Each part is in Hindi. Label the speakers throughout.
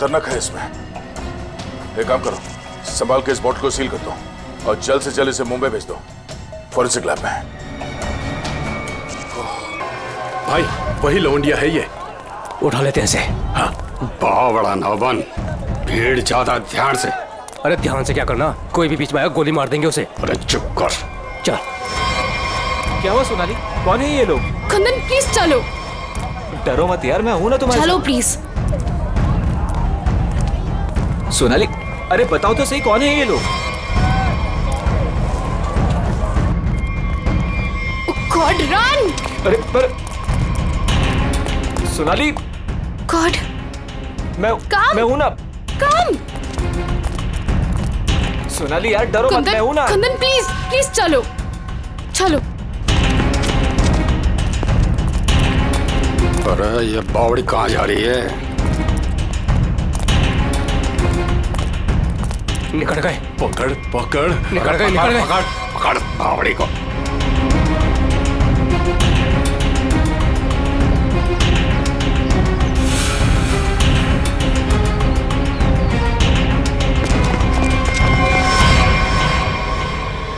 Speaker 1: खतरनाक है इसमें। एक काम करो, संभाल के इस बॉटल को सील कर दो और जल्द से जल्द इसे मुंबई भेज दो फॉरेंसिक लैब में।
Speaker 2: भाई वही लौंडिया है ये,
Speaker 3: उठा लेते हैं इसे।
Speaker 2: हाँ।
Speaker 4: बड़ा नौबन, भीड़ ज्यादा, ध्यान से।
Speaker 3: अरे ध्यान से क्या करना, कोई भी बीच में आया गोली मार देंगे उसे।
Speaker 4: अरे चुप कर।
Speaker 3: चल।
Speaker 5: क्या हुआ सोनाली, कौन है ये लोग?
Speaker 6: कुंदन प्लीज चलो।
Speaker 5: डरो मत यार, मैं हूं ना तुम्हारे
Speaker 6: चलो
Speaker 5: साथ।
Speaker 6: प्लीज।
Speaker 5: सोनाली, अरे बताओ तो सही कौन है ये लोग?
Speaker 6: God run.
Speaker 5: अरे पर सोनाली,
Speaker 6: गॉड
Speaker 5: मैं हूं ना।
Speaker 6: कम।
Speaker 5: सोनाली यार डरो मत, मैं हूं ना।
Speaker 6: कुंदन प्लीज प्लीज चलो चलो।
Speaker 4: अरे ये बावड़ी कहाँ जा रही है?
Speaker 3: निकल गए।
Speaker 2: पकड़ पकड़,
Speaker 3: निकल गए।
Speaker 4: पकड़ पकड़ बावड़ी को।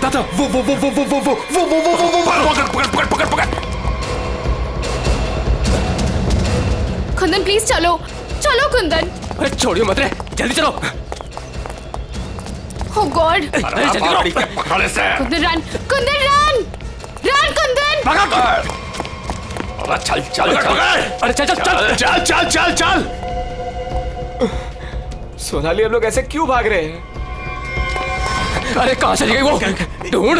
Speaker 2: दादा वो पकड़।
Speaker 6: कुंदन प्लीज चलो चलो कुंदन।
Speaker 3: अरे छोड़ियो मत रे, जल्दी चलो।
Speaker 6: ओह गॉड।
Speaker 3: अरे जल्दी करो।
Speaker 4: पकड़ से।
Speaker 6: Kundan run, Kundan run run Kundan.
Speaker 4: अरे चल चल चल।
Speaker 3: अरे चल चल चल
Speaker 2: चल चल चल।
Speaker 5: सोनाली अब लोग ऐसे क्यों भाग रहे हैं?
Speaker 3: अरे कहाँ चली गई वो? ढूंढ।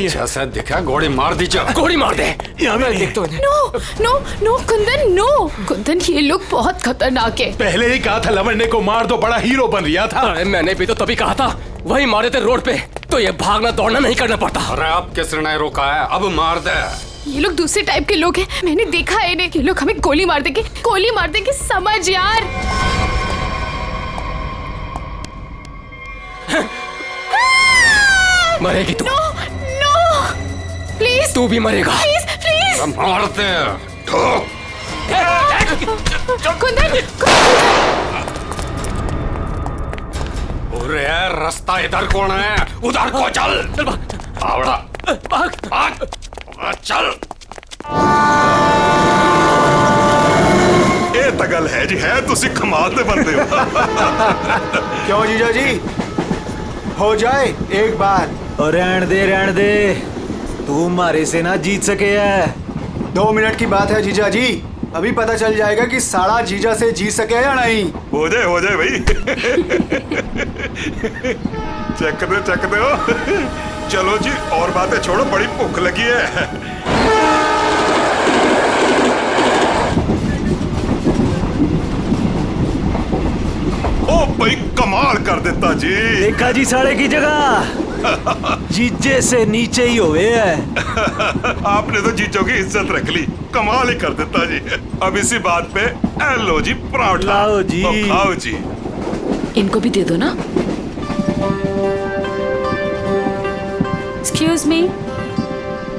Speaker 4: जैसे दिखा गोली मार दीजिए।
Speaker 3: गोली मार दे।
Speaker 5: यहाँ मैं देखता हूँ।
Speaker 6: No no no Kundan no. Kundan ये लोग बहुत खतरनाक है।
Speaker 2: पहले ही कहा था लवंडे को मार दो, बड़ा हीरो बन रहा था।
Speaker 3: अरे मैंने भी तो तभी कहा था, वही मारे थे रोड पे, तो ये भागना दौड़ना नहीं करना पड़ता।
Speaker 4: अरे अब किसने नहीं रोका है, अब मार दे।
Speaker 6: ये लोग दूसरे टाइप के लोग हैं, मैंने देखा है इन्हें। ये लोग हमें गोली मार देंगे, गोली मार देंगे, समझ यार।
Speaker 3: मरेगी तू।
Speaker 6: No no please.
Speaker 3: तू भी मरेगा।
Speaker 6: Please please.
Speaker 4: मार दे। ठोक।
Speaker 6: कुंदन
Speaker 4: अरे रास्ता इधर कौन है? उधर को चल।
Speaker 3: चल भाग।
Speaker 4: आवड़ा
Speaker 3: भाग।
Speaker 4: भाग। चल।
Speaker 1: ਇਹ ਤਾਂ ਗੱਲ ਹੈ ਜੀ, ਹੈ ਤੁਸੀਂ ਕਮਾਲ ਦੇ ਬੰਦੇ ਹੋ।
Speaker 7: क्यों जीजा जी, हो जाए एक बार।
Speaker 8: और रहन दे, तू मारे से ना जीत सके है।
Speaker 7: 2 मिनट की बात है जीजा जी, अभी पता चल जाएगा कि साला जीजा से जीत सके या नहीं।
Speaker 1: हो जाए भाई। चक दे हो। चलो जी और बातें छोड़ो, बड़ी भूख लगी है। ओ भाई कमाल कर देता जी।
Speaker 8: देखा जी साढ़े की जगह जीजे से नीचे ही हुए है।
Speaker 1: आपने तो जीजो की इज्जत रख ली, कमाल ही कर देता जी। अब इसी बात पे लो जी पराठा।
Speaker 8: लाओ जी।
Speaker 1: तो खाओ जी।
Speaker 6: इनको भी दे दो ना।
Speaker 9: एक्सक्यूज मी,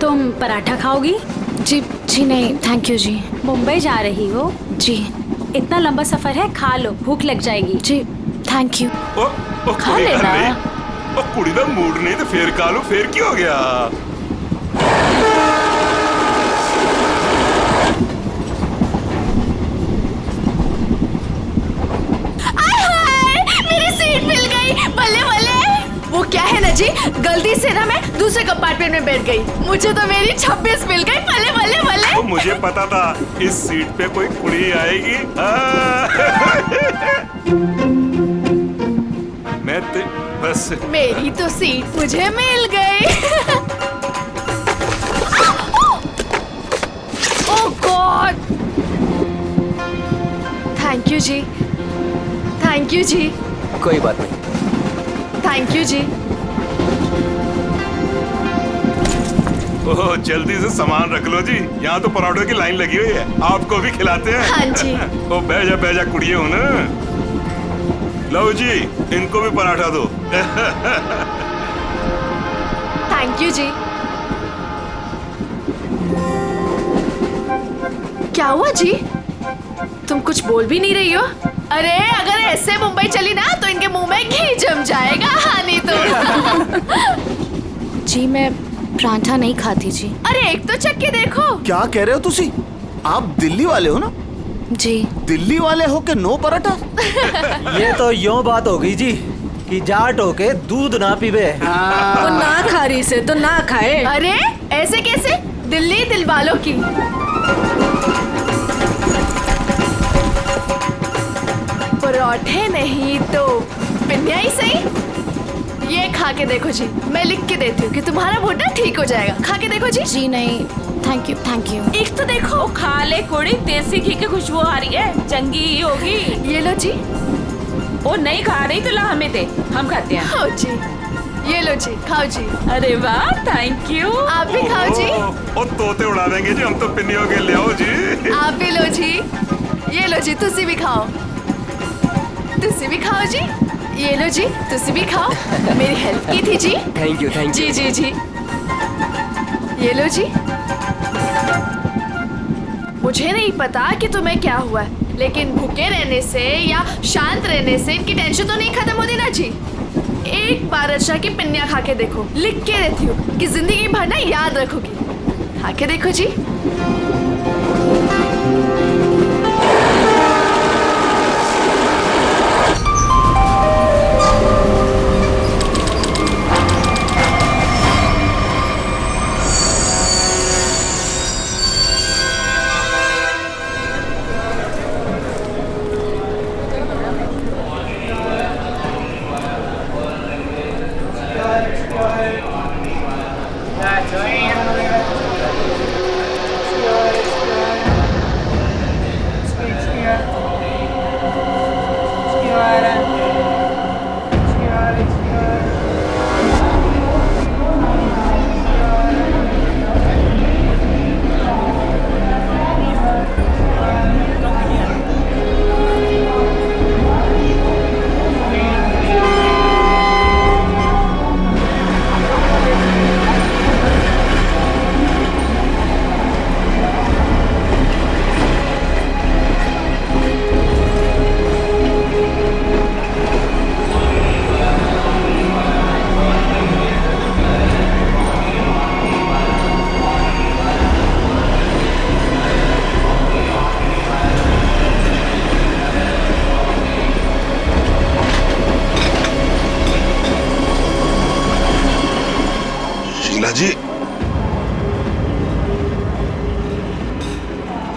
Speaker 9: तुम पराठा खाओगी?
Speaker 6: जी जी नहीं थैंक यू जी।
Speaker 9: मुंबई जा रही हो?
Speaker 6: जी
Speaker 9: इतना लंबा सफर है, खा लो, भूख लग जाएगी।
Speaker 6: जी थैंक यू।
Speaker 1: ओ
Speaker 6: खा
Speaker 1: कुड़ी
Speaker 6: लेना।
Speaker 1: नहीं, ओ कुड़ी दा मूड नहीं तो फिर खा लो, फिर क्या हो गया?
Speaker 6: मेरी सीट मिल गई, बल्ले बल्ले। वो क्या है ना जी, गलती से ना मैं दूसरे कंपार्टमेंट में बैठ गई, मुझे तो मेरी 26 मिल गई। बल्ले बल्ले बल्ले।
Speaker 1: तो मुझे पता था इस सीट पे कोई कुड़ी आएगी। मैं तो बस
Speaker 6: मेरी तो सीट मुझे मिल गई। Oh god. थैंक यू जी, थैंक यू जी,
Speaker 3: कोई बात नहीं।
Speaker 6: थैंक यू जी।
Speaker 1: ओह जल्दी से सामान रख लो जी, यहाँ तो पराठों की लाइन लगी हुई है, आपको भी खिलाते हैं।
Speaker 6: हाँ जी।
Speaker 1: ओ बैजा कुड़िए हो ना। लो जी इनको भी पराठा दो।
Speaker 6: थैंक यू जी। क्या हुआ जी, तुम कुछ बोल भी नहीं रही हो? अरे अगर ऐसे मुंबई चली ना तो इनके मुंह में घी जम जाएगा। हाँ नहीं तो जी मैं परांठा नहीं खाती जी। अरे एक तो चख के देखो।
Speaker 8: क्या कह रहे हो तुसी? आप दिल्ली वाले हो ना?
Speaker 6: जी
Speaker 8: दिल्ली वाले हो के नो पराठा?
Speaker 10: ये तो यूं बात हो गई जी कि जाट हो के दूध ना पीवे।
Speaker 6: तो ना खा रही से तो ना खाए। अरे ऐसे कैसे? दिल्ली दिल वालों की। पराठे नहीं तो पिन्निया ही सही। ये खा के देखो जी, मैं लिख के देती हूँ कि तुम्हारा घुटना ठीक हो जाएगा। खा के देखो जी। जी नहीं थैंक यू थैंक यू। एक तो देखो।
Speaker 11: खा ले कुड़ी, देसी घी की खुशबू आ रही है, चंगी ही होगी।
Speaker 6: ये लो जी।
Speaker 11: वो नहीं खा रही तो ला हमें दे, हम खाते हैं।
Speaker 6: खाओ जी, ये लो जी, खाओ जी।
Speaker 11: अरे वाह थैंक यू।
Speaker 6: आप भी खाओ जी।
Speaker 2: और तोते उड़ा देंगे जी, हम तो पिन्नियों के ले आओ जी।
Speaker 6: आप भी लो जी, ये लो जी, तुसी भी खाओ। तुसी भी खाओ जी, ये लो जी, तुसी भी खाओ। मेरी हेल्प की थी जी।
Speaker 3: थैंक यू
Speaker 6: जी जी जी। ये लो जी। मुझे नहीं पता कि तुम्हें क्या हुआ है, लेकिन भूखे रहने से या शांत रहने से इनकी टेंशन तो नहीं खत्म होती ना जी। एक बार अच्छा की पिन्निया खा के देखो, लिख के रहती हूँ कि जिंदगी भर ना याद रखोगी। खा के देखो जी।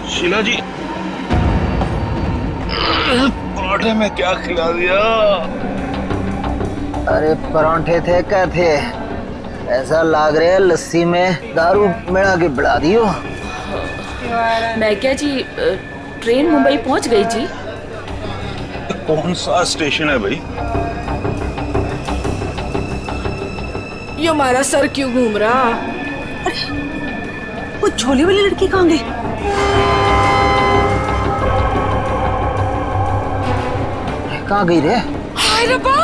Speaker 1: शीला जी, पराठे में क्या खिला दिया?
Speaker 12: अरे परांठे थे क्या थे? ऐसा लाग रहा है लस्सी में दारू मिला के बढ़ा दियो।
Speaker 11: मैं क्या जी, ट्रेन मुंबई पहुंच गई जी।
Speaker 1: कौन सा स्टेशन है भाई?
Speaker 6: ये हमारा सर क्यों घूम रहा?
Speaker 13: वो झोली वाली लड़की कहाँ गई?
Speaker 12: कहाँ गई रे?
Speaker 11: हाय रब्बा,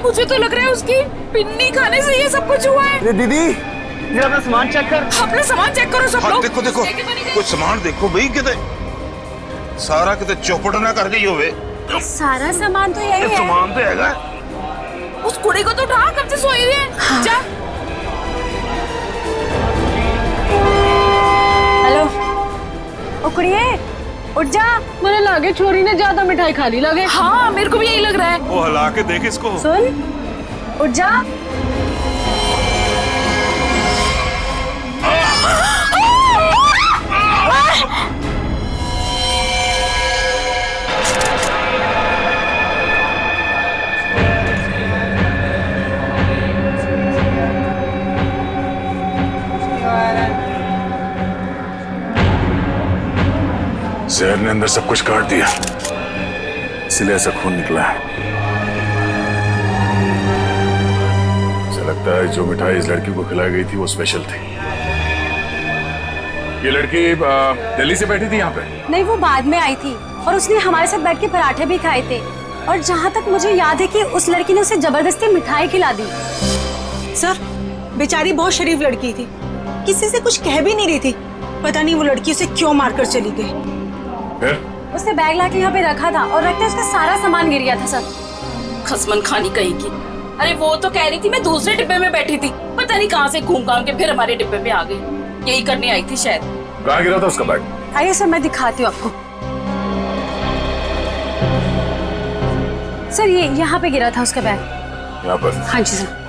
Speaker 11: मुझे तो लग रहा है उसकी पिन्नी खाने से ये सब कुछ हुआ है।
Speaker 12: दीदी जरा अपना सामान चेक कर।
Speaker 11: अपना सामान चेक करो सब लोग।
Speaker 1: देखो देखो, कुछ सामान देखो भाई, किते सारा किते चौपट ना कर गई होवे।
Speaker 9: सारा सामान तो यही है।
Speaker 1: सामान तो हैगा।
Speaker 11: उस कुड़ी को तो उठा, कब से सोई हुई है।
Speaker 9: हाँ।
Speaker 11: जा।
Speaker 9: हेलो, ओ कुड़िए, उठ जा।
Speaker 6: मुझे लगे छोरी ने ज्यादा मिठाई खा ली लगे।
Speaker 11: हाँ मेरे को भी यही लग रहा है।
Speaker 2: वो हिला के देख इसको।
Speaker 9: सुन, उठ जा।
Speaker 1: जहर ने अंदर सब कुछ काट दिया, इसलिए ऐसा खून निकला है। मुझे लगता है जो मिठाई इस लड़की को खिलाई गई थी वो स्पेशल थी। ये लड़की दिल्ली से बैठी थी यहाँ पे?
Speaker 9: नहीं, वो बाद में आई थी और उसने हमारे साथ बैठ के पराठे भी खाए थे। और जहाँ तक मुझे याद है कि उस लड़की ने उसे जबरदस्ती मिठाई खिला दी।
Speaker 13: सर, बेचारी बहुत शरीफ लड़की थी, किसी से कुछ कह भी नहीं रही थी। पता नहीं वो लड़की उसे क्यों मारकर चली गई।
Speaker 9: उसने बैग लाके यहाँ पे रखा था और रखते उसका सारा सामान गिर गया था सर।
Speaker 11: खसमन खानी कहेगी। अरे वो तो कह रही थी मैं दूसरे डिब्बे में बैठी थी, पता नहीं कहाँ से घूम घाम के फिर हमारे डिब्बे पे आ गई। यही करने आई थी शायद।
Speaker 1: कहाँ गिरा था उसका बैग?
Speaker 9: आइए सर मैं दिखाती हूँ आपको। सर ये यहाँ पे गिरा था उसका बैग।
Speaker 1: यहाँ पर?
Speaker 9: हाँ जी सर।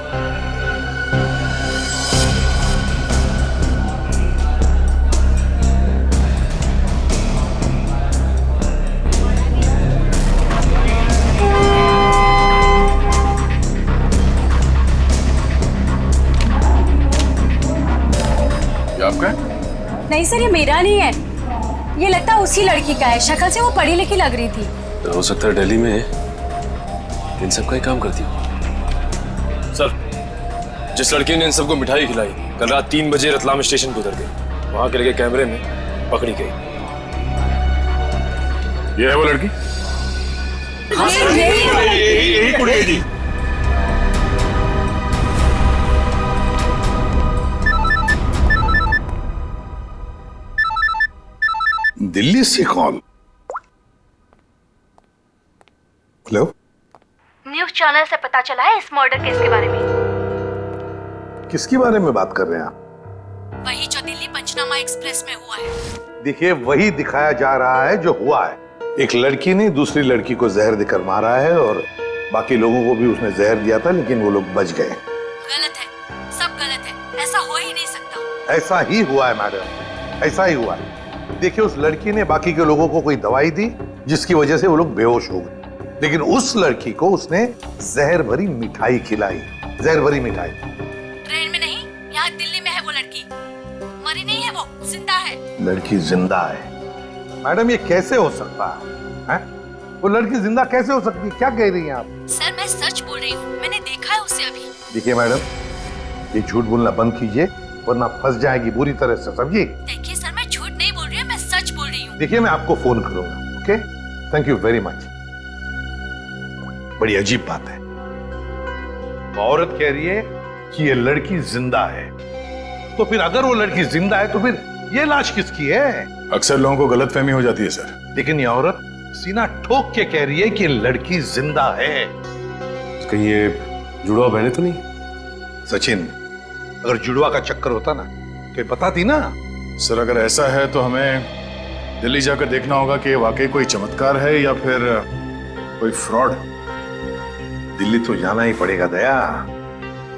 Speaker 1: आपका?
Speaker 9: नहीं सर ये मेरा नहीं है, ये लगता है उसी लड़की का है। शक्ल से वो पढ़ी लिखी लग रही थी।
Speaker 3: तो हो सकता है दिल्ली में इन सब का ही काम करती हो।
Speaker 14: सर, जिस लड़की ने इन सबको मिठाई खिलाई कल रात 3 बजे रतलाम स्टेशन पे उतर गई, वहां के लगे कैमरे में पकड़ी गई।
Speaker 1: ये है वो लड़की?
Speaker 9: हाँ,
Speaker 2: यही कुड़ी है जी।
Speaker 15: दिल्ली से कॉल। हेलो,
Speaker 16: न्यूज चैनल से पता चला है इस मर्डर केस के बारे में।
Speaker 15: किसके बारे में बात कर रहे हैं आप?
Speaker 16: वही जो दिल्ली पंचनामा एक्सप्रेस में हुआ है।
Speaker 15: देखिए, वही दिखाया जा रहा है जो हुआ है। एक लड़की ने दूसरी लड़की को जहर देकर मारा है और बाकी लोगों को भी उसने जहर दिया था, लेकिन वो लोग बच गए।
Speaker 16: गलत है, सब गलत है, ऐसा हो ही नहीं सकता।
Speaker 15: ऐसा ही हुआ है मैडम, ऐसा ही हुआ है। देखिए, उस लड़की ने बाकी के लोगों को कोई दवाई दी जिसकी वजह से वो लोग बेहोश हो गए, लेकिन उस लड़की को उसने जहर भरी मिठाई खिलाई। जहर भरी मिठाई।
Speaker 16: ट्रेन में नहीं, यहाँ दिल्ली में है वो लड़की। मरी नहीं है वो, जिंदा है।
Speaker 15: लड़की जिंदा है? मैडम ये कैसे हो सकता है? वो लड़की जिंदा कैसे हो सकती है? क्या कह रही हैं आप?
Speaker 16: सर मैं सच बोल रही हूँ, मैंने देखा है उसे अभी।
Speaker 15: देखिए मैडम, ये झूठ बोलना बंद कीजिए वरना फंस जाएगी बुरी तरह से, समझिए?
Speaker 16: देखिए सर, मैं झूठ नहीं बोल रही हूँ, मैं सच बोल रही हूँ।
Speaker 15: देखिए, मैं आपको फोन करूंगा। Okay, thank you very much. बड़ी अजीब बात है, औरत कह रही है कि ये लड़की जिंदा है, तो फिर अगर वो लड़की जिंदा है तो फिर ये लाश किसकी है?
Speaker 1: अक्सर लोगों को गलतफहमी हो जाती है सर।
Speaker 15: लेकिन ये औरत सीना ठोक के कह रही है कि लड़की जिंदा है।
Speaker 14: कहीं ये जुड़वा बहने तो नहीं?
Speaker 15: सचिन, अगर जुड़वा का चक्कर होता ना तो ये बताती ना।
Speaker 1: सर अगर ऐसा है तो हमें दिल्ली जाकर देखना होगा कि वाकई कोई चमत्कार है या फिर कोई फ्रॉड।
Speaker 15: दिल्ली तो जाना ही पड़ेगा दया।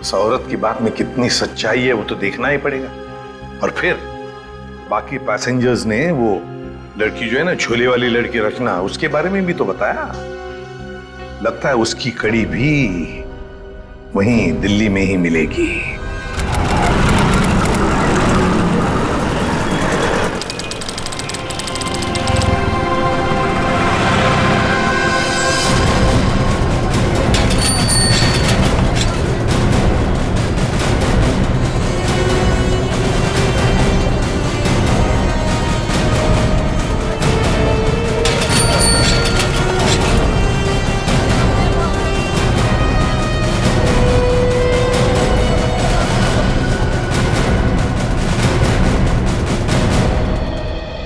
Speaker 15: उस औरत की बात में कितनी सच्चाई है वो तो देखना ही पड़ेगा। और फिर बाकी पैसेंजर्स ने वो लड़की जो है ना, झोले वाली लड़की रचना, उसके बारे में भी तो बताया। लगता है उसकी कड़ी भी वहीं दिल्ली में ही मिलेगी।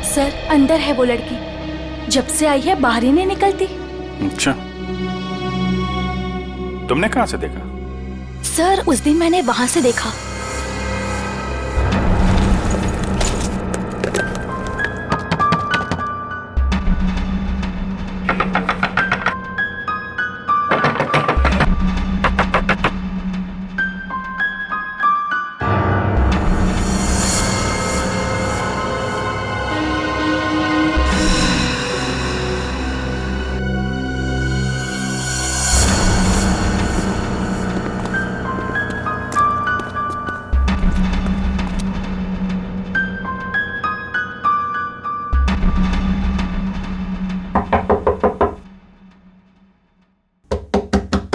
Speaker 16: सर अंदर है वो लड़की, जब से आई है बाहर ही नहीं निकलती।
Speaker 2: अच्छा, तुमने कहां से देखा?
Speaker 16: सर उस दिन मैंने वहां से देखा।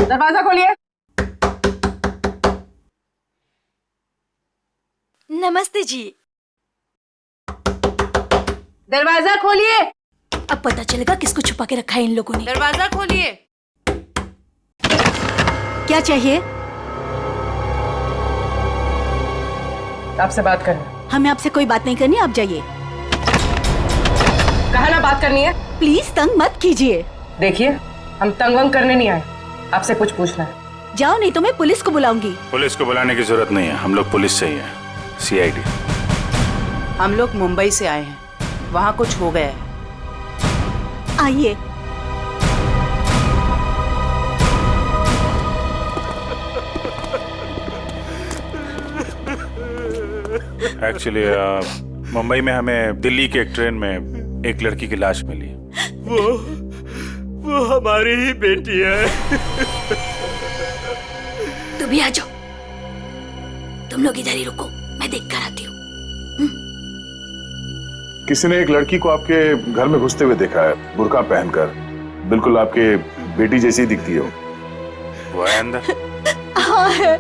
Speaker 11: दरवाजा खोलिए।
Speaker 16: नमस्ते जी।
Speaker 11: दरवाजा खोलिए।
Speaker 16: अब पता चलेगा किसको छुपा के रखा है इन लोगों ने।
Speaker 11: दरवाजा खोलिए।
Speaker 13: क्या चाहिए?
Speaker 11: आपसे बात करना।
Speaker 13: हमें आपसे कोई बात नहीं करनी, आप जाइए।
Speaker 11: कहा ना बात करनी है।
Speaker 13: प्लीज तंग मत कीजिए।
Speaker 17: देखिए, हम तंग वंग करने नहीं आए, आपसे कुछ पूछना है।
Speaker 13: जाओ, नहीं तो मैं पुलिस को बुलाऊंगी।
Speaker 2: पुलिस को बुलाने की जरूरत नहीं है, हम लोग पुलिस से ही हैं, CID।
Speaker 17: हम लोग मुंबई से आए हैं, वहाँ कुछ हो गया है।
Speaker 13: आइए।
Speaker 2: एक्चुअली मुंबई में हमें दिल्ली की एक ट्रेन में एक लड़की की लाश मिली।
Speaker 8: वो हमारी ही बेटी है।
Speaker 16: तुम भी आ जाओ, तुम लोग इधर ही रुको, मैं देख कर आती हूँ।
Speaker 1: किसी ने एक लड़की को आपके घर में घुसते हुए देखा है, बुर्का पहनकर, बिल्कुल आपके बेटी जैसी दिखती हो।
Speaker 2: वो है अंदर?
Speaker 13: हाँ है।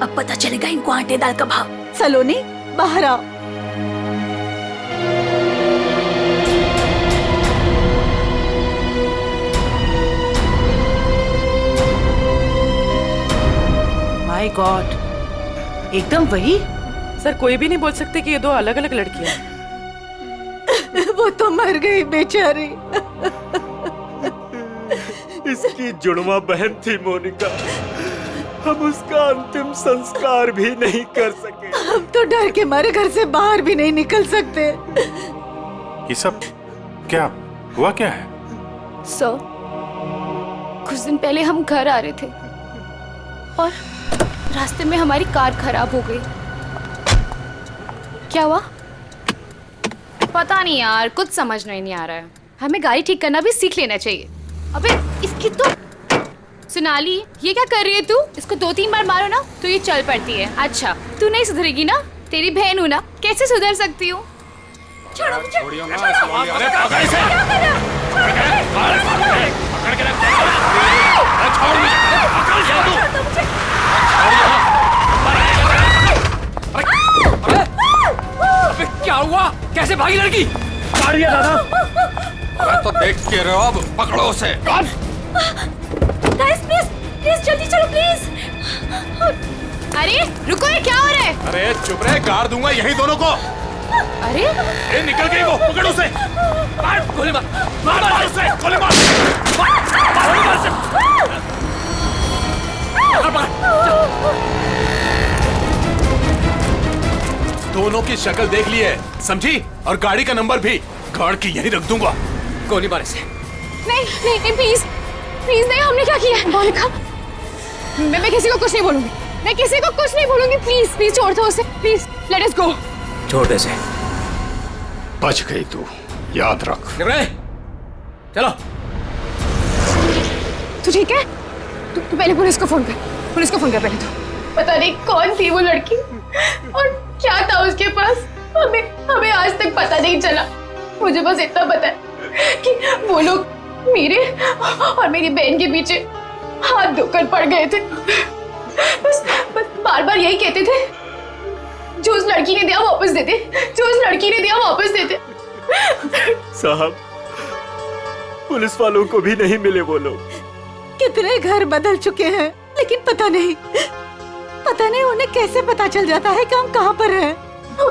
Speaker 16: अब पता चलेगा इनको आटे दाल का भाव।
Speaker 13: सलोनी, बाहर आओ।
Speaker 17: माय गॉड, एकदम वही। सर, कोई भी नहीं बोल सकते कि ये दो अलग अलग लड़कियां हैं।
Speaker 13: वो तो मर गई बेचारी।
Speaker 8: इसकी जुड़वा बहन थी मोनिका, हम उसका अंतिम संस्कार भी नहीं कर सके।
Speaker 13: हम तो डर के मारे घर से बाहर भी नहीं निकल सकते।
Speaker 2: ये सब क्या हुआ, क्या है?
Speaker 16: सर, कुछ दिन पहले हम घर आ रहे थे और रास्ते में हमारी कार खराब हो गई। क्या हुआ? पता नहीं यार, कुछ समझ नहीं आ रहा है। हमें गाड़ी ठीक करना भी सीख लेना चाहिए। अबे इसकी तो सोनाली, ये क्या कर रही है तू? इसको 2-3 बार मारो ना तो ये चल पड़ती है। अच्छा, तू नहीं सुधरेगी ना? तेरी बहन हूँ ना, कैसे सुधर सकती हूँ? छोड़ो मुझे।
Speaker 3: क्या हुआ? कैसे भागी लड़की?
Speaker 8: मार दिया दादा।
Speaker 3: अरे तो देख के रहो, अब पकड़ो उसे।
Speaker 16: गाइस प्लीज जल्दी चलो प्लीज। अरे रुको, ये क्या हो रहा है?
Speaker 1: अरे चुप रहे, गाड़ दूंगा यही दोनों को।
Speaker 16: अरे
Speaker 1: निकल गई वो, पकड़ उसे।
Speaker 3: मार, गोली मार,
Speaker 1: मार उसे, गोली मार। दोनों की शक्ल देख ली है, समझी? और गाड़ी का नंबर भी गाड़ की यही रख दूंगा।
Speaker 3: गोली मार इसे।
Speaker 16: नहीं प्लीज नहीं, हमने क्या किया है? मोनिका, मैं किसी को कुछ नहीं बोलूंगी, मैं किसी को कुछ नहीं बोलूंगी। प्लीज छोड़ दो उसे, प्लीज लेट अस गो।
Speaker 3: छोड़ दे इसे।
Speaker 4: बच गई तू, याद रख।
Speaker 3: चलो।
Speaker 16: तू ठीक है? तू पहले पुलिस को फोन कर पहले तो। पता नहीं कौन थी वो लड़की और क्या था उसके पास, हमें आज तक पता नहीं चला। मुझे बस इतना पता है कि वो लोग मेरे और मेरी बहन के पीछे हाथ धोकर पड़ गए थे। बस बार बार यही कहते थे, जो उस लड़की ने दिया वापस देते, जो उस लड़की ने दिया वापस देते।
Speaker 8: साहब, पुलिस वालों को भी नहीं मिले वो लोग।
Speaker 13: कितने घर बदल चुके हैं, लेकिन पता नहीं उन्हें कैसे पता चल जाता है कि हम कहाँ पर हैं।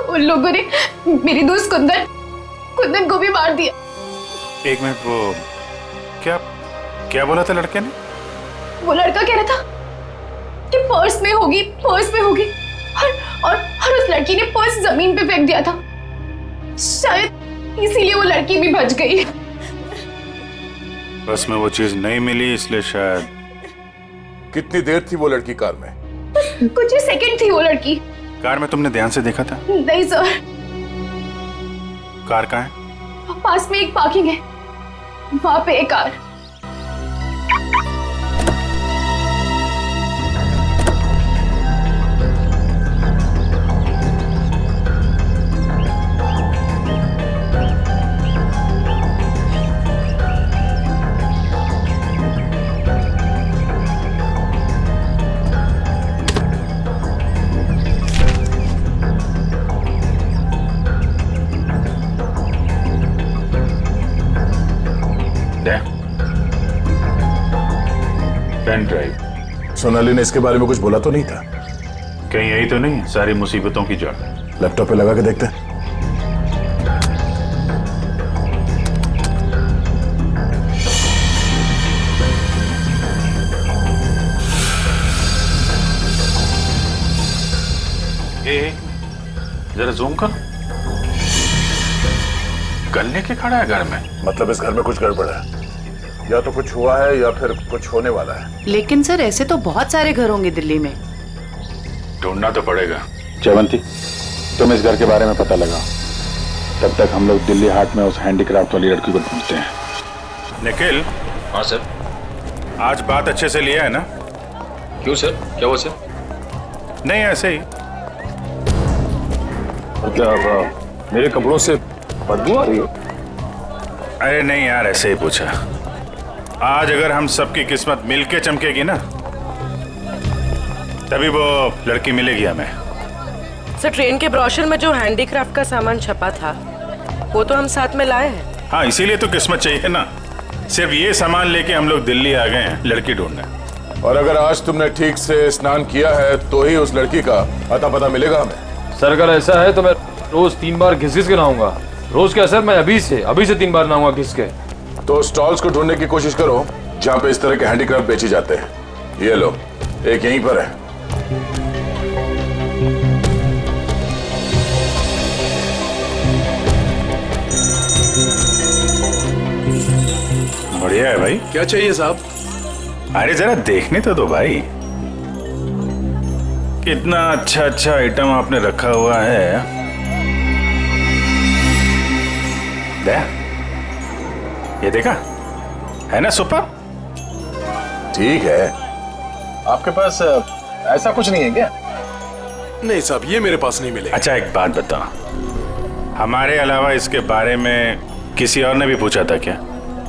Speaker 16: उन लोगों ने मेरी दोस्त कुंदन को भी मार दिया।
Speaker 2: एक मिनट, वो क्या बोला था लड़के ने?
Speaker 16: वो लड़का कह रहा था कि पर्स में होगी और उस लड़की ने पर्स जमीन पे फेंक दिया था। शायद इसीलिए वो लड़की भी बच गई।
Speaker 2: बस में वो चीज नहीं मिली, इसलिए शायद।
Speaker 1: कितनी देर थी वो लड़की कार में?
Speaker 16: कुछ ही सेकंड थी वो लड़की।
Speaker 2: कार में तुमने ध्यान से देखा था?
Speaker 16: नहीं सर।
Speaker 2: कार कहाँ है?
Speaker 16: पास में एक पार्किंग है, वहां पे एक कार।
Speaker 1: Pen drive. सोनाली ने इसके बारे में कुछ बोला तो नहीं था?
Speaker 2: कहीं यही तो नहीं सारी मुसीबतों की जड़?
Speaker 1: लैपटॉप पे लगा के देखते हैं।
Speaker 2: जरा जूम कर। गन्ने के खड़ा है घर में,
Speaker 1: मतलब इस घर में कुछ गड़बड़ है, या तो कुछ हुआ है या फिर कुछ होने वाला है।
Speaker 17: लेकिन सर ऐसे तो बहुत सारे घर होंगे दिल्ली में।
Speaker 2: ढूंढना तो पड़ेगा।
Speaker 18: जयवंती, तुम इस घर के बारे में पता लगाओ, तब तक हम लोग दिल्ली हाट में उस हैंडीक्राफ्ट वाली लड़की को ढूंढते हैं।
Speaker 2: निखिल।
Speaker 14: हाँ सर।
Speaker 2: आज बात अच्छे से लिया है ना?
Speaker 14: क्यों सर, क्या हुआ सर?
Speaker 2: नहीं ऐसे ही।
Speaker 14: क्या मेरे कपड़ों से बदबू आ रही है?
Speaker 2: अरे नहीं यार, ऐसे ही पूछा। आज अगर हम सबकी किस्मत मिलके चमकेगी ना, तभी वो लड़की मिलेगी हमें।
Speaker 17: सर ट्रेन के ब्रोशर में जो हैंडीक्राफ्ट का सामान छपा था वो तो हम साथ में लाए हैं।
Speaker 2: हाँ, इसीलिए तो किस्मत चाहिए ना। सिर्फ ये सामान लेके हम लोग दिल्ली आ गए हैं लड़की ढूंढने।
Speaker 1: और अगर आज तुमने ठीक से स्नान किया है तो ही उस लड़की का अता पता मिलेगा हमें।
Speaker 14: सर अगर ऐसा है तो मैं रोज 3 बार घिस घिस के नहाऊंगा। रोज क्या सर, मैं अभी से 3 बार नहाऊंगा घिस के।
Speaker 1: तो स्टॉल्स को ढूंढने की कोशिश करो जहाँ पे इस तरह के हैंडीक्राफ्ट बेचे जाते हैं। ये लो, एक यहीं पर है।
Speaker 2: बढ़िया है भाई।
Speaker 1: क्या चाहिए साहब?
Speaker 2: अरे जरा देखने तो दो भाई, कितना अच्छा अच्छा आइटम आपने रखा हुआ है। दे, ये देखा है ना, सुपर।
Speaker 1: ठीक है,
Speaker 14: आपके पास ऐसा कुछ नहीं है क्या?
Speaker 1: नहीं साहब, ये मेरे पास नहीं मिलेगा।
Speaker 2: अच्छा एक बात बताओ, हमारे अलावा इसके बारे में किसी और ने भी पूछा था क्या?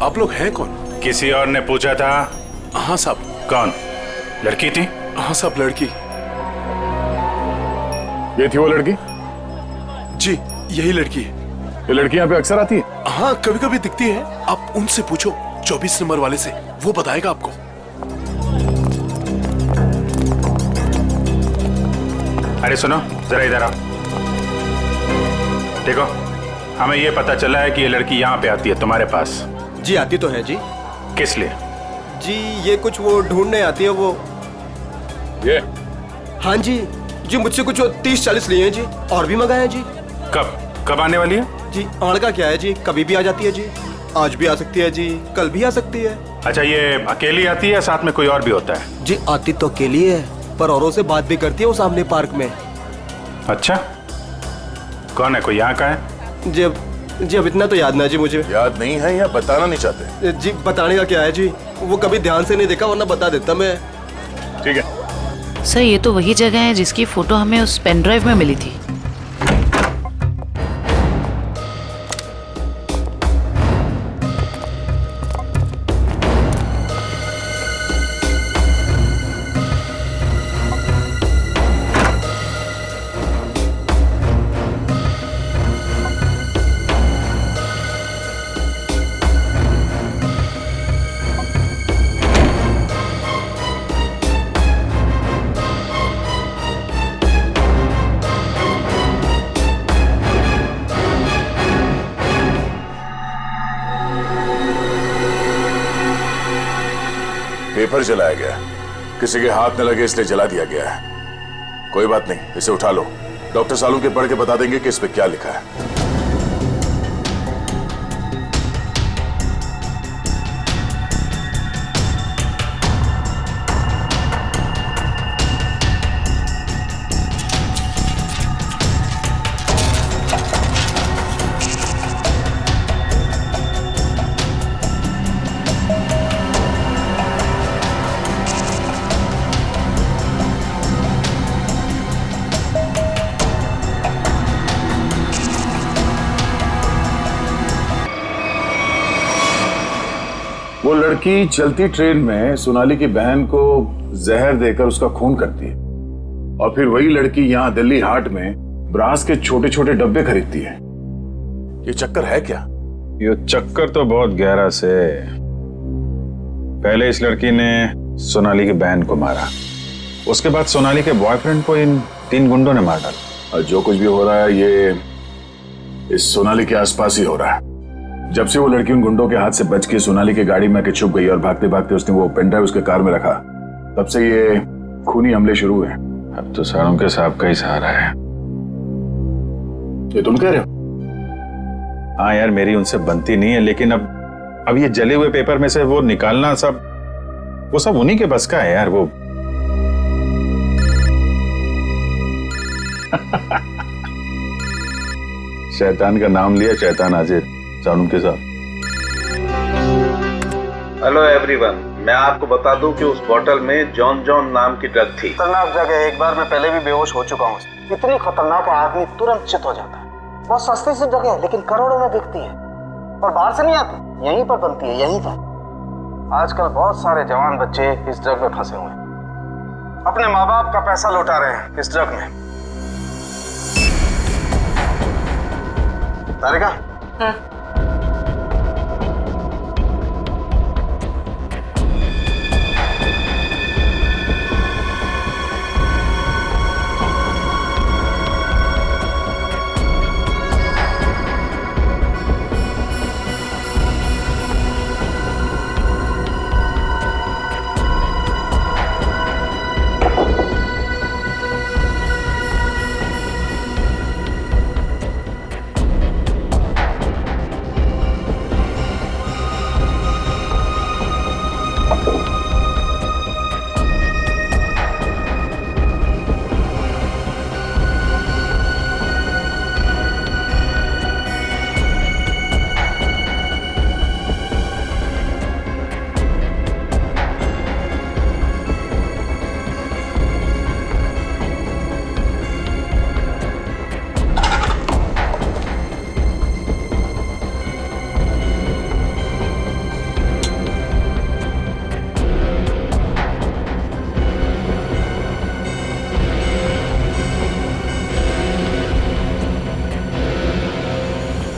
Speaker 1: आप लोग हैं कौन?
Speaker 2: किसी और ने पूछा था?
Speaker 1: हाँ साहब।
Speaker 2: कौन? लड़की थी?
Speaker 1: हाँ साहब, लड़की। ये थी वो लड़की? जी, यही लड़की है।
Speaker 15: ये लड़की यहाँ पे अक्सर आती है?
Speaker 1: हाँ, कभी कभी दिखती है। आप उनसे पूछो, 24 नंबर वाले से, वो बताएगा आपको।
Speaker 2: अरे सुनो जरा इधर आओ। देखो, हमें ये पता चला है कि ये लड़की यहाँ पे आती है तुम्हारे पास।
Speaker 7: जी आती तो है जी।
Speaker 2: किस लिए?
Speaker 7: जी ये कुछ वो ढूंढने आती है वो।
Speaker 1: ये?
Speaker 7: हाँ जी, जी मुझसे कुछ 30-40 लिए हैं जी, और भी मंगाए हैं जी।
Speaker 2: कब आने वाली है?
Speaker 7: जी आड़ का क्या है जी, कभी भी आ जाती है जी। आज भी आ सकती है जी, कल भी आ सकती है।
Speaker 2: अच्छा, ये अकेली आती है, साथ में कोई और भी होता है?
Speaker 7: जी आती तो अकेली है, पर औरों से बात भी करती है वो सामने पार्क में।
Speaker 2: अच्छा, कौन है? कोई यहाँ का है?
Speaker 7: जी अब इतना तो याद ना जी मुझे।
Speaker 1: याद नहीं है या बताना नहीं चाहते?
Speaker 7: जी बताने का क्या है जी, वो कभी ध्यान से नहीं देखा, वरना बता देता मैं।
Speaker 1: ठीक है
Speaker 17: सर, ये तो वही जगह है जिसकी फोटो हमें उस पेन ड्राइव में मिली थी।
Speaker 1: पेपर जलाया गया, किसी के हाथ न लगे इसलिए जला दिया गया है। कोई बात नहीं, इसे उठा लो, डॉक्टर सालू के पढ़ के बता देंगे कि इस पे क्या लिखा है।
Speaker 18: वो लड़की चलती ट्रेन में सोनाली की बहन को जहर देकर उसका खून करती है, और फिर वही लड़की यहाँ दिल्ली हाट में ब्रास के छोटे छोटे डब्बे खरीदती है।
Speaker 1: ये चक्कर है क्या?
Speaker 18: ये चक्कर तो बहुत गहरा से। पहले इस लड़की ने सोनाली की बहन को मारा, उसके बाद सोनाली के बॉयफ्रेंड को इन 3 गुंडों ने मार डाला। और जो कुछ भी हो रहा है ये इस सोनाली के आसपास ही हो रहा है। जब से वो लड़की उन गुंडों के हाथ से बच के सोनाली की गाड़ी में आके छुप गई और भागते भागते उसने वो पेन ड्राइव उसके कार में रखा, तब से ये खूनी हमले शुरू हुए। अब तो सारों के साहब का ही सहारा है। ये तुम कह रहे हो?
Speaker 19: हाँ यार, मेरी उनसे बनती नहीं है, लेकिन अब ये जले हुए पेपर में से वो निकालना वो सब उन्हीं के बस का है यार। वो
Speaker 18: शैतान का नाम लिया, शैतान हाजिर सानू के साथ।
Speaker 15: हेलो एवरीवन, मैं आपको बता दूं कि उस बोतल में जॉन जॉन नाम की ड्रग थी।
Speaker 12: खतरनाक जगह, एक बार मैं पहले भी बेहोश हो चुका हूँ। इतनी खतरनाक है, आदमी तुरंत चित हो जाता है। बहुत सस्ती सी जगह है, लेकिन करोड़ों में बिकती है और बाहर से नहीं आती, यहीं पर बनती है, यहीं पर। आजकल बहुत सारे जवान बच्चे इस ड्रग में फंसे हुए हैं, अपने माँ बाप का पैसा लौटा रहे हैं इस ड्रग में। तारिका,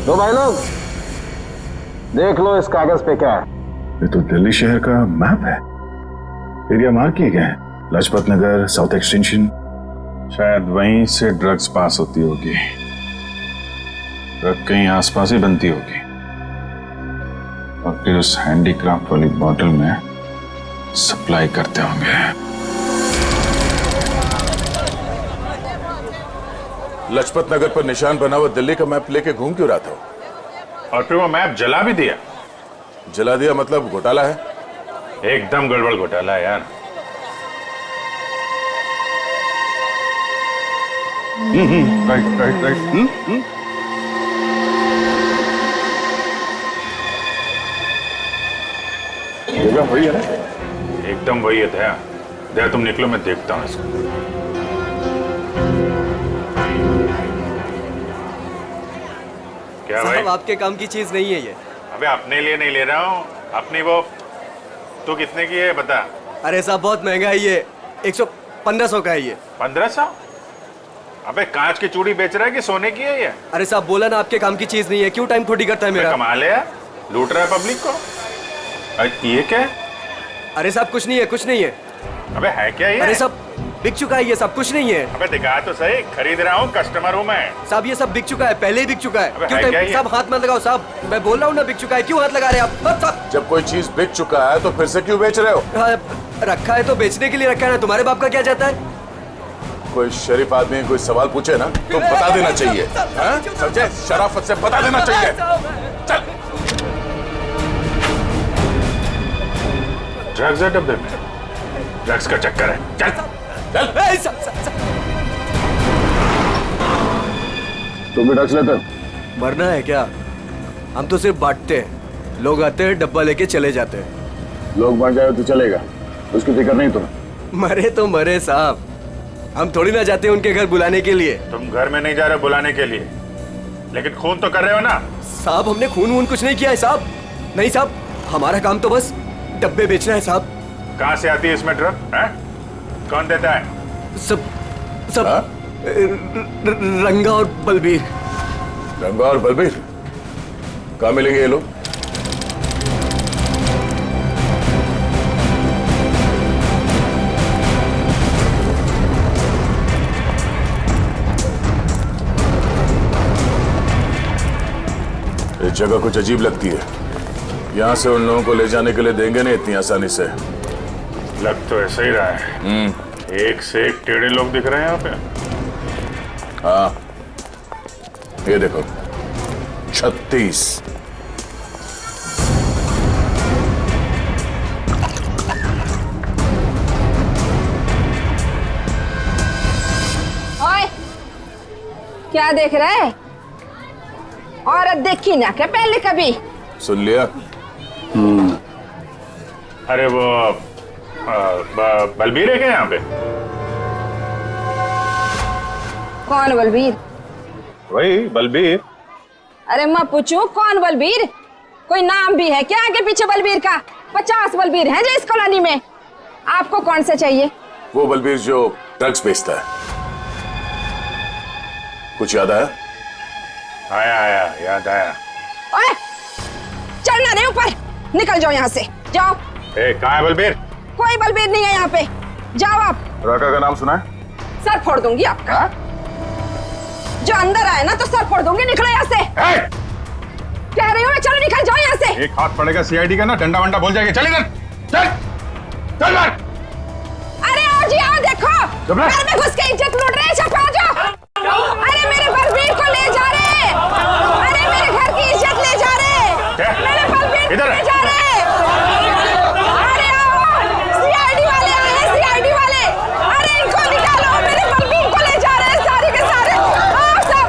Speaker 12: तो भाई लोग देख लो इस कागज पे क्या है।
Speaker 18: ये तो दिल्ली शहर का मैप है। एरिया मार्क किए गए हैं, लाजपत नगर, साउथ एक्सटेंशन।
Speaker 19: शायद वहीं से ड्रग्स पास होती होगी। ड्रग कहीं आसपास ही बनती होगी और फिर उस हैंडीक्राफ्ट वाली बॉटल में सप्लाई करते होंगे।
Speaker 1: लाजपत नगर पर निशान बना हुआ दिल्ली का मैप लेके घूम क्यों रहा था?
Speaker 19: और फिर वो मैप जला भी दिया।
Speaker 1: जला दिया मतलब घोटाला है?
Speaker 19: एकदम गड़बड़ घोटाला है यार। Right right right.
Speaker 18: जगह वही है ना?
Speaker 19: एकदम वही है। दया तुम निकलो, मैं देखता हूँ इसको। क्या भाई?
Speaker 3: आपके काम की चीज नहीं है ये।
Speaker 19: अबे अपने लिए नहीं ले रहा हूँ, अपनी वो। तू कितने की है बता?
Speaker 3: अरे साहब बहुत महंगा है ये, 1500 का है ये।
Speaker 19: 1500? अबे कांच की चूड़ी बेच रहा है कि सोने की है ये?
Speaker 3: अरे साहब बोला ना आपके काम की चीज नहीं है, क्यों टाइम खोटी करता है मेरा?
Speaker 19: कमाल है यार, लूट रहा है पब्लिक को। ये क्या है?
Speaker 3: अरे साहब कुछ नहीं है, कुछ नहीं है।
Speaker 19: अबे है क्या ये?
Speaker 3: अरे साहब बिक चुका है ये सब, कुछ नहीं है।
Speaker 19: अबे दिखा तो सही, खरीद रहा हूँ, कस्टमर हूँ मैं।
Speaker 3: साहब ये सब बिक चुका है, पहले ही बिक चुका है।
Speaker 19: अबे
Speaker 3: क्यों
Speaker 19: है क्या ये?
Speaker 3: साहब हाथ मत लगाओ साहब, मैं बोल रहा हूँ ना बिक चुका है, क्यों हाथ लगा रहे हैं आप?
Speaker 1: जब कोई चीज बिक चुका है तो फिर से क्यों बेच रहे हो?
Speaker 3: रखा है तो बेचने के लिए रखा है ना, तुम्हारे बाप का क्या जाता है?
Speaker 1: कोई शरीफ आदमी कोई सवाल पूछे ना तो बता देना चाहिए, समझे? शराफत से बता देना चाहिए। चल।
Speaker 19: ड्रग्स है डब्बे में, ड्रग्स का चक्कर है। चल चल।
Speaker 18: तुम भी ड्रग्स लेते?
Speaker 3: मरना है क्या? हम तो सिर्फ बांटते हैं, लोग आते हैं डब्बा लेके चले जाते हैं।
Speaker 18: लोग बांट जाए तो चलेगा, उसकी फिक्र नहीं तुम्हें?
Speaker 3: मरे तो मरे साहब, हम थोड़ी ना जाते हैं उनके घर बुलाने के लिए।
Speaker 19: तुम घर में नहीं जा रहे बुलाने के लिए, लेकिन खून तो कर रहे हो ना?
Speaker 3: साहब हमने खून वून कुछ नहीं किया है साहब। नहीं साहब, हमारा काम तो बस डब्बे बेचना है साहब।
Speaker 19: कहाँ से आती है इसमें ड्रग? कौन देता है?
Speaker 3: सब रंगा और बलबीर।
Speaker 1: रंगा और बलबीर कहाँ मिलेंगे ये लोग? ये जगह कुछ अजीब लगती है। यहाँ से उन लोगों को ले जाने के लिए देंगे नहीं इतनी आसानी से।
Speaker 2: लग तो ऐसा ही रहा है। एक से एक टेढ़े लोग दिख रहे हैं यहाँ पे।
Speaker 1: हाँ, ये देखो 36।
Speaker 20: ओए, क्या देख रहा है? औरत देखी ना क्या पहले कभी?
Speaker 1: सुन लिया?
Speaker 2: अरे वो बलबीर है क्या यहाँ पे?
Speaker 20: कौन बलबीर?
Speaker 2: वही बलबीर।
Speaker 20: अरे मैं पूछूं कौन बलबीर? कोई नाम भी है क्या आगे पीछे बलबीर का? 50 बलबीर हैं जो इस कॉलोनी में। आपको कौन सा चाहिए?
Speaker 1: वो बलबीर जो ड्रग्स बेचता है। कुछ याद आया?
Speaker 2: आया याद आया।
Speaker 20: ओए, चढ़ना नहीं ऊपर, निकल जाओ यहाँ से, जाओ।
Speaker 2: कहाँ है बलबीर?
Speaker 20: कोई बलबीर नहीं है यहाँ पे, जाओ आप।
Speaker 1: राका का नाम सुना है?
Speaker 20: सर फोड़ दूंगी आपका। जो अंदर आए ना तो सर फोड़ दूंगी, निकलो यहाँ से। कह रही हूँ मैं, चलो निकल जाओ यहाँ से।
Speaker 2: एक हाथ पड़ेगा सीआईडी का ना, डंडा वंडा बोल जाएगा। चल इधर, चल चल।
Speaker 20: अरे आओ जी आओ, देखो घर में घुस के इज्जत लूट रहे हैं, सब आ जाओ। अरे मेरे बलबीर को ले जा रहे, अरे मेरे घर की इज्जत ले जा रहे, मेरे बलबीर को ले जा रहे। अरे आओ, सीआईडी वाले आए हैं, सीआईडी वाले। अरे इनको निकालो, मेरे बलबीर को ले जा रहे हैं सारे के सारे। आओ सब।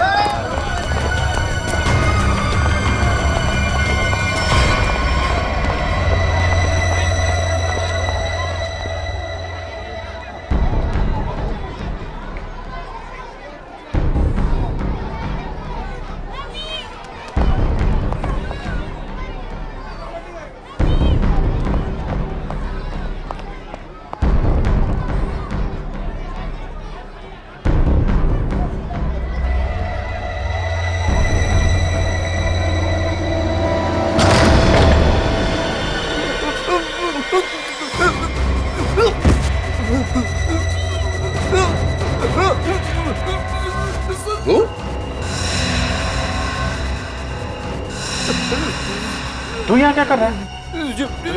Speaker 2: तू यहाँ क्या कर रहा है?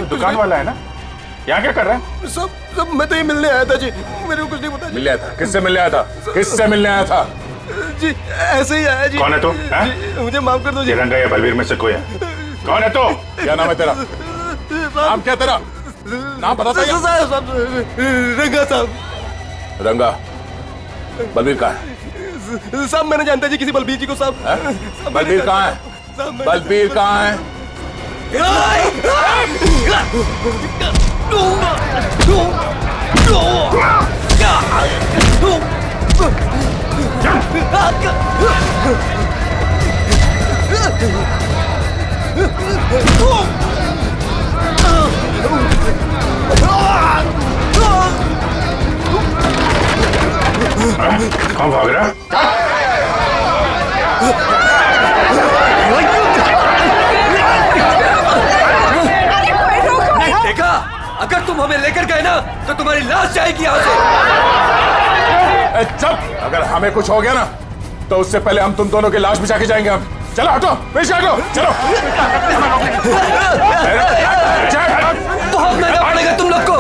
Speaker 2: दुकान वाला है ना? यहाँ क्या कर रहा है?
Speaker 7: सब मैं तो ये मिलने आया था जी, मेरे को कुछ नहीं पता।
Speaker 1: मिलने आया था? किससे मिलने आया था? किससे मिलने आया था?
Speaker 7: जी ऐसे ही आया जी।
Speaker 2: कौन है तू?
Speaker 7: मुझे माफ कर दो जी।
Speaker 2: रंगा या बलबीर में से कोई है? कौन है तू?
Speaker 1: क्या नाम है तेरा? नाम क्या तेरा? नाम बता।
Speaker 7: रंगा साहब।
Speaker 1: रंगा, बलबीर कहाँ है?
Speaker 7: साहब मैंने जानता जी किसी बलबीर जी को साहब।
Speaker 1: बलबीर कहाँ है? बलबीर कहाँ है?
Speaker 2: कौन भाग रहा है?
Speaker 3: देखा, अगर तुम हमें लेकर गए ना तो तुम्हारी लाश जाएगी यहाँ से।
Speaker 1: चुप! अगर हमें कुछ हो गया ना तो उससे पहले हम तुम दोनों की लाश बिछा के जाएंगे। हम चलो, हटो, पीछे हटो, चलो।
Speaker 3: बहुत महंगा पड़ेगा तुम लोग को।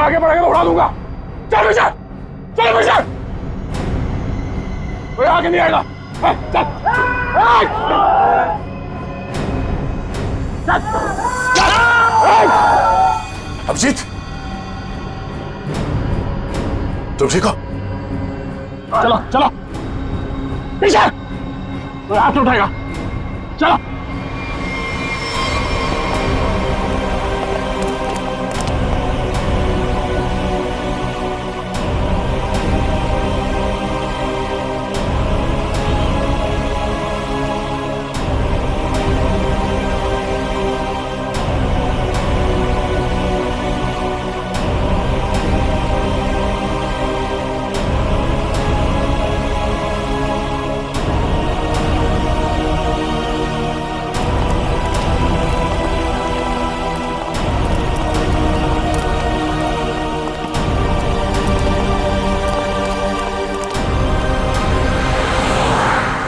Speaker 1: आगे बढ़ेगा तो उड़ा दूंगा। चल पीछे, चल पीछे। कोई आगे नहीं आएगा। अभिजीत, तुम ठीक हो?
Speaker 18: चलो चलो पीछे, कोई हाथ नहीं उठाएगा। चलो।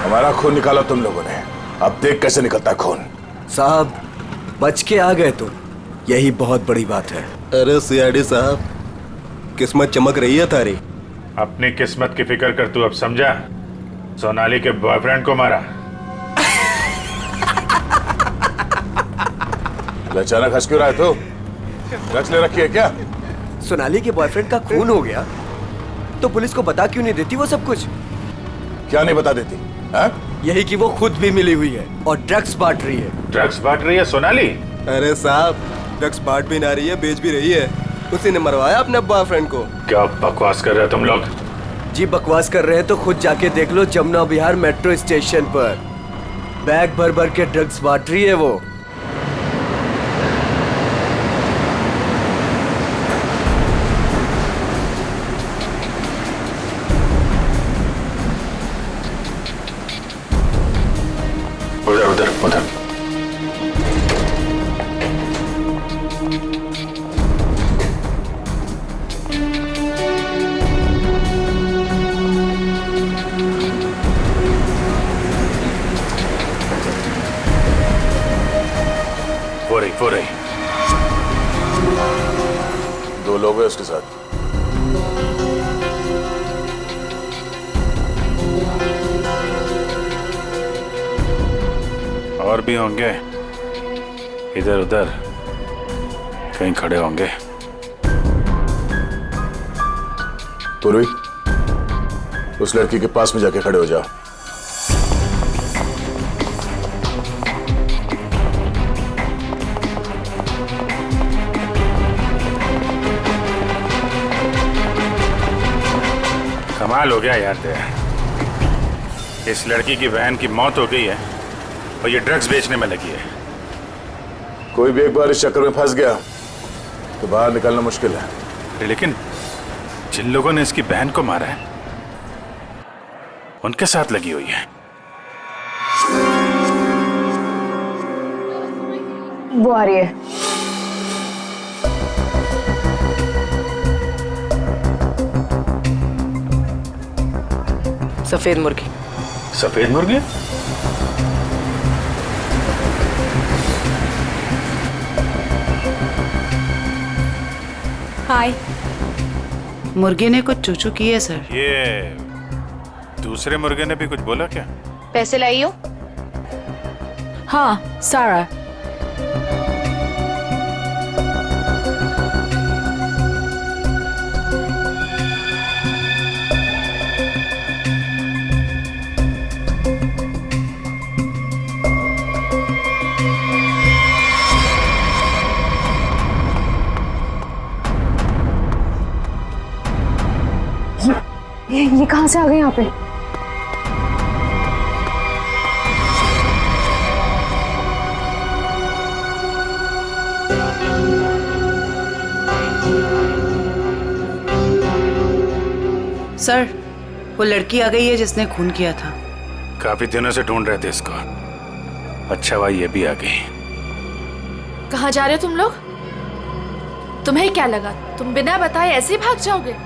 Speaker 1: हमारा खून निकाला तुम लोगों ने, अब देख कैसे निकलता खून।
Speaker 3: साहब बच के आ गए तो यही बहुत बड़ी बात है।
Speaker 21: अरे सीआईडी साहब, किस्मत चमक रही है तारी।
Speaker 2: अपनी किस्मत की फिक्र कर, तू अब समझा? सोनाली के बॉयफ्रेंड को मारा।
Speaker 1: अचानक हंस क्यों रहा है? तो ड्रग्स ले रखी है क्या?
Speaker 3: सोनाली के बॉयफ्रेंड का खून हो गया तो पुलिस को बता क्यों नहीं देती वो सब कुछ?
Speaker 1: क्या नहीं बता देती?
Speaker 3: यही कि वो खुद भी मिली हुई है और ड्रग्स बांट रही है।
Speaker 2: ड्रग्स बांट रही है सोनाली?
Speaker 21: अरे साहब, ड्रग्स बांट भी ना रही है, बेच भी रही है। उसी ने मरवाया अपने बॉयफ्रेंड को।
Speaker 2: क्या बकवास कर रहे हो तुम लोग?
Speaker 3: जी बकवास कर रहे हैं तो खुद जाके देख लो, जमुना विहार मेट्रो स्टेशन पर बैग भर भर के ड्रग्स बांट रही है वो।
Speaker 2: उधर उधर उधर। वो रही।
Speaker 1: 2 लोग हैं उसके साथ।
Speaker 2: और भी होंगे, इधर उधर कहीं खड़े होंगे।
Speaker 1: पूर्वी, उस लड़की के पास में जाके खड़े हो जाओ।
Speaker 2: कमाल हो गया यार तेरा। इस लड़की की बहन की मौत हो गई है और ये ड्रग्स बेचने में लगी है।
Speaker 1: कोई भी एक बार इस चक्कर में फंस गया तो बाहर निकलना मुश्किल है।
Speaker 2: लेकिन जिन लोगों ने इसकी बहन को मारा है उनके साथ लगी हुई है।
Speaker 16: वो आ रही है।
Speaker 17: सफेद मुर्गी।
Speaker 2: सफेद मुर्गी?
Speaker 16: हाय।
Speaker 17: मुर्गे ने कुछ चूचू की है सर।
Speaker 2: ये दूसरे मुर्गे ने भी कुछ बोला क्या?
Speaker 16: पैसे लाई हो? हाँ, सारा। ये कहां से आ गए यहाँ पे?
Speaker 17: सर, वो लड़की आ गई है जिसने खून किया था।
Speaker 2: काफी दिनों से ढूंढ रहे थे इसको। अच्छा भाई ये भी आ गई।
Speaker 6: कहाँ जा रहे हो तुम लोग? तुम्हें क्या लगा तुम बिना बताए ऐसे ही भाग जाओगे?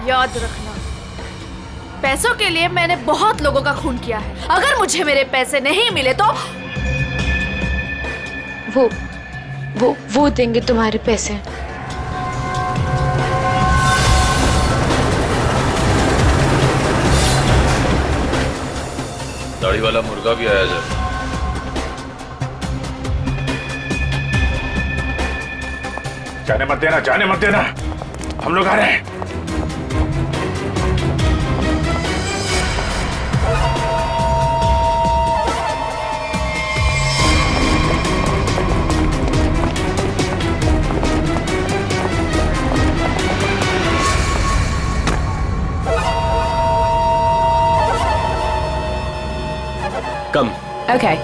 Speaker 6: याद रखना, पैसों के लिए मैंने बहुत लोगों का खून किया है। अगर मुझे मेरे पैसे नहीं मिले तो
Speaker 16: वो देंगे तुम्हारे पैसे।
Speaker 14: दाढ़ी वाला मुर्गा भी आया जब।
Speaker 2: जाने मत देना, जाने मत देना, हम लोग आ रहे हैं।
Speaker 3: कम।
Speaker 16: Okay.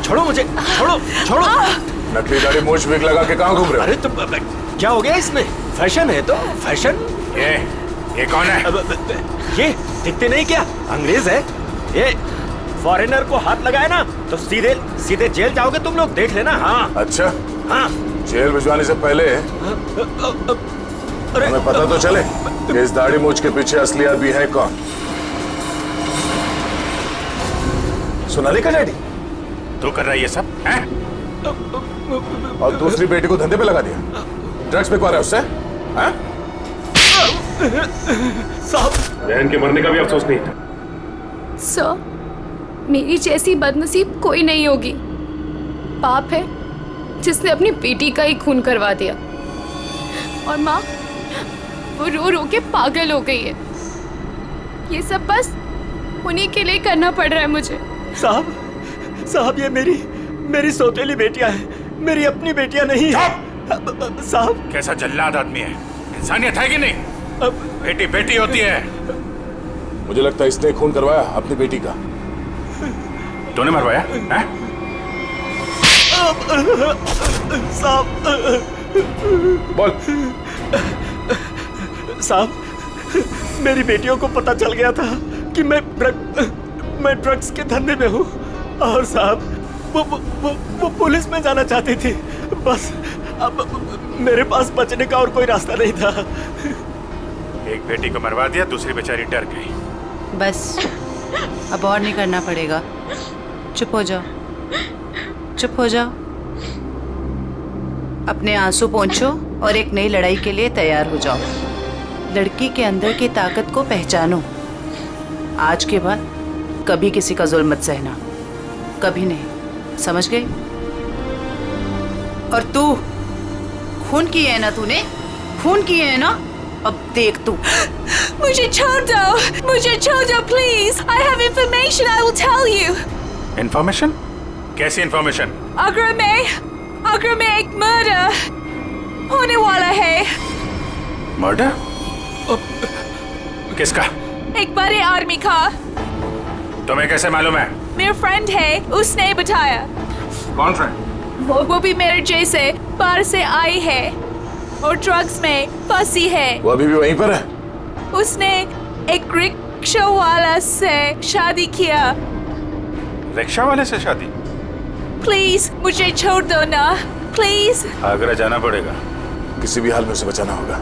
Speaker 3: छोड़ो मुझे, छोड़ो छोड़ो।
Speaker 1: नकली दाढ़ी मूछ विग लगा के कहाँ घूम रहे हो?
Speaker 3: अरे तो क्या हो गया इसमें? फैशन है तो फैशन।
Speaker 2: ये कौन है?
Speaker 3: ये दिखते नहीं क्या? अंग्रेज है ये। फॉरेनर को हाथ लगाए ना तो सीधे सीधे जेल जाओगे तुम लोग, देख लेना। हाँ
Speaker 1: अच्छा,
Speaker 3: हाँ।
Speaker 1: जेल भिजवाने से पहले हमें पता तो चले कि इस दाढ़ी मूछ के पीछे असली आदमी है कौन। सोनाली का डैडी
Speaker 2: तू कर रहा है ये सब हैं?
Speaker 1: और दूसरी बेटी को धंधे पे लगा दिया, ड्रग्स बिकवा रहा है उससे, हैं?
Speaker 14: साहब, बहन के मरने का भी अफसोस नहीं था।
Speaker 16: सर, मेरी जैसी बदनसीब कोई नहीं होगी। पाप है जिसने अपनी बेटी का ही खून करवा दिया, और माँ वो रो रो के पागल हो गई है। ये सब बस उन्हीं के लिए करना पड़ रहा है मुझे।
Speaker 10: साहब ये मेरी सौतेली बेटियां हैं, मेरी अपनी बेटियां नहीं है। साहब
Speaker 2: कैसा जल्लाद आदमी है, इंसानियत है कि नहीं? बेटी बेटी होती है।
Speaker 1: मुझे लगता है इसने खून करवाया अपनी बेटी का।
Speaker 2: तूने मरवाया हैं?
Speaker 10: साहब
Speaker 1: बोल।
Speaker 10: साहब मेरी बेटियों को पता चल गया था कि मैं ड्रग्स के धंधे में हूँ, और साहब वो पुलिस में जाना चाहती थी। बस अब मेरे पास बचने का और कोई रास्ता नहीं था।
Speaker 2: एक बेटी को मरवा दिया, दूसरी बेचारी डर गई।
Speaker 17: बस अब और नहीं करना पड़ेगा। चुप हो जाओ, चुप हो जाओ। अपने आंसू पोंछो और एक नई लड़ाई के लिए तैयार हो जाओ। लड़की के अंदर की ताकत को पहचानो। आज के बाद कभी किसी का जुल्म मत सहना, कभी नहीं, समझ गई? और तू खून किए है ना, तूने खून किए है ना, अब देख तू।
Speaker 16: मुझे छोड़ दो please. I have information, I will tell you.
Speaker 2: Information? कैसी इंफॉर्मेशन?
Speaker 16: आगरा में एक मर्डर होने वाला है।
Speaker 2: मर्डर? किसका?
Speaker 16: एक बड़े आदमी का।
Speaker 2: तुम्हें कैसे मालूम है?
Speaker 16: मेरा फ्रेंड है, उसने बताया।
Speaker 2: कौन फ्रेंड?
Speaker 16: वो भी मेरे जैसे बाहर से आई है और ड्रग्स में फंसी है।
Speaker 1: वो अभी भी वहीं पर है?
Speaker 16: उसने एक रिक्शा वाला से शादी किया।
Speaker 2: रिक्शा वाले से शादी?
Speaker 16: प्लीज मुझे छोड़ दो ना, प्लीज।
Speaker 2: आगरा जाना पड़ेगा।
Speaker 1: किसी भी हाल में उसे बचाना होगा।